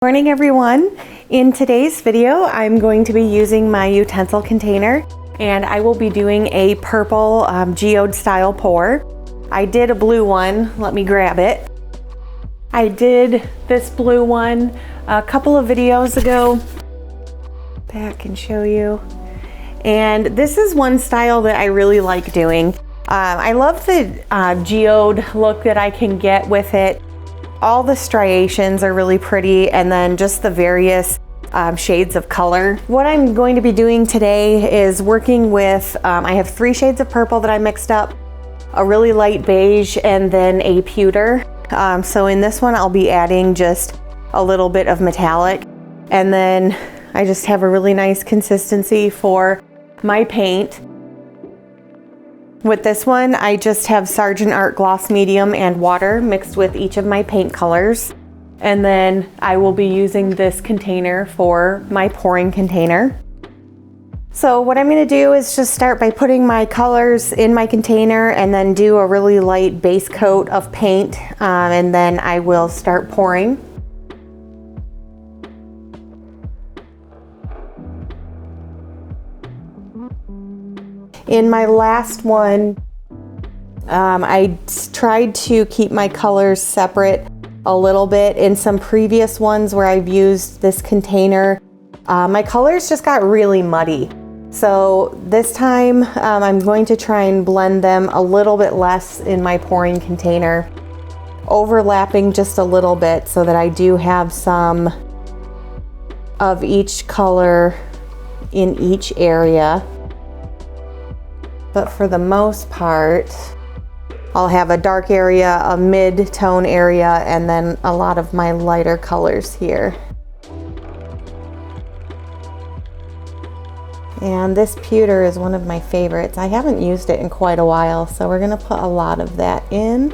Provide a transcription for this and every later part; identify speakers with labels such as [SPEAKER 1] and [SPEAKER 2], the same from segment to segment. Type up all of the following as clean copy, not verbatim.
[SPEAKER 1] Morning everyone. In today's video I'm going to be using my utensil container and I will be doing a purple geode style pour. I did a blue one, let me grab it. I did this blue one a couple of videos ago. Back and show you. And this is one style that I really like doing. I love the geode look that I can get with it. All the striations are really pretty, and then just the various shades of color. What I'm going to be doing today is working with, I have 3 shades of purple that I mixed up, a really light beige, and then a pewter. So in this one I'll be adding just a little bit of metallic, and then I just have a really nice consistency for my paint. With this one, I just have Sargent Art Gloss Medium and water mixed with each of my paint colors. And then I will be using this container for my pouring container. So what I'm gonna do is just start by putting my colors in my container and then do a really light base coat of paint, and then I will start pouring. In my last one, I tried to keep my colors separate a little bit. In some previous ones where I've used this container, my colors just got really muddy. So this time I'm going to try and blend them a little bit less in my pouring container, overlapping just a little bit so that I do have some of each color in each area. But for the most part, I'll have a dark area, a mid-tone area, and then a lot of my lighter colors here. And this pewter is one of my favorites. I haven't used it in quite a while, so we're gonna put a lot of that in.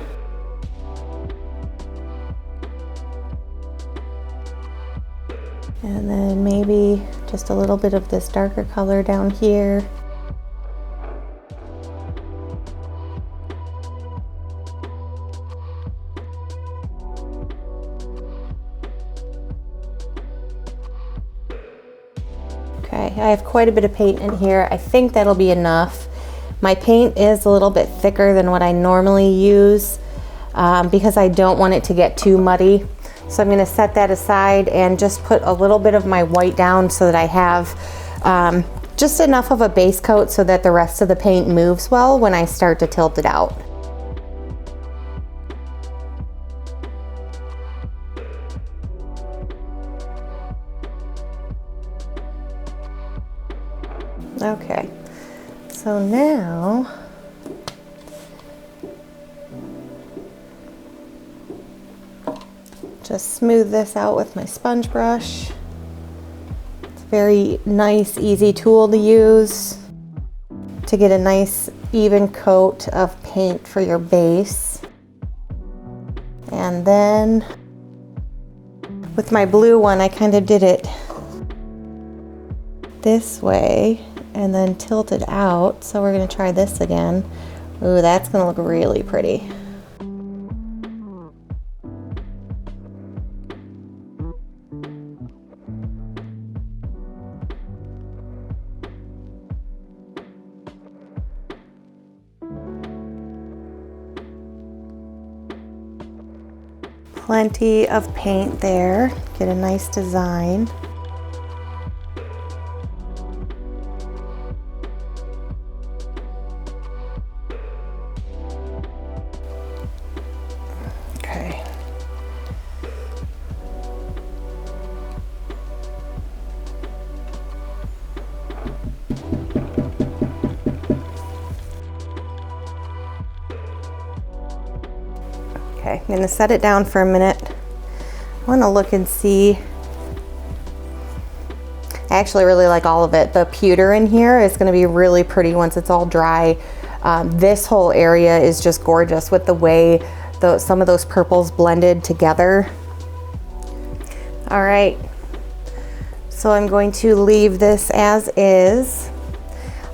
[SPEAKER 1] And then maybe just a little bit of this darker color down here. Okay, I have quite a bit of paint in here. I think that'll be enough. My paint is a little bit thicker than what I normally use because I don't want it to get too muddy. So I'm gonna set that aside and just put a little bit of my white down so that I have just enough of a base coat so that the rest of the paint moves well when I start to tilt it out. Okay, so now just smooth this out with my sponge brush. It's a very nice, easy tool to use to get a nice even coat of paint for your base. And then with my blue one, I kind of did it this way and then tilt it out. So we're gonna try this again. Ooh, that's gonna look really pretty. Plenty of paint there, get a nice design. Okay, I'm gonna set it down for a minute. I wanna look and see. I actually really like all of it. The pewter in here is gonna be really pretty once it's all dry. This whole area is just gorgeous with the way some of those purples blended together. All right, so I'm going to leave this as is.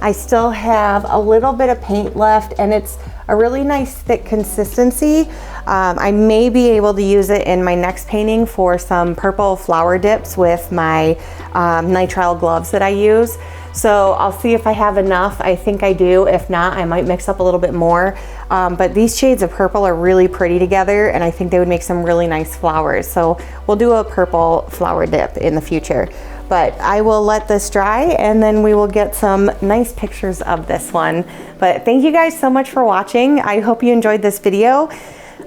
[SPEAKER 1] I still have a little bit of paint left, and it's a really nice thick consistency. I may be able to use it in my next painting for some purple flower dips with my nitrile gloves that I use. So I'll see if I have enough. I think I do. If not, I might mix up a little bit more. But these shades of purple are really pretty together, and I think they would make some really nice flowers. So we'll do a purple flower dip in the future. But I will let this dry, and then we will get some nice pictures of this one. But thank you guys so much for watching. I hope you enjoyed this video.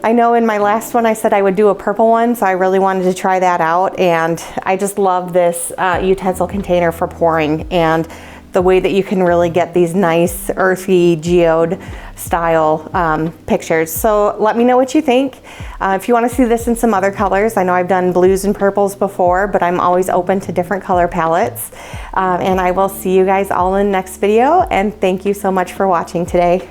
[SPEAKER 1] I know in my last one I said I would do a purple one, so I really wanted to try that out, and I just love this utensil container for pouring, and the way that you can really get these nice earthy geode style pictures. So let me know what you think. If you want to see this in some other colors, I know I've done blues and purples before, but I'm always open to different color palettes. And I will see you guys all in the next video, and thank you so much for watching today.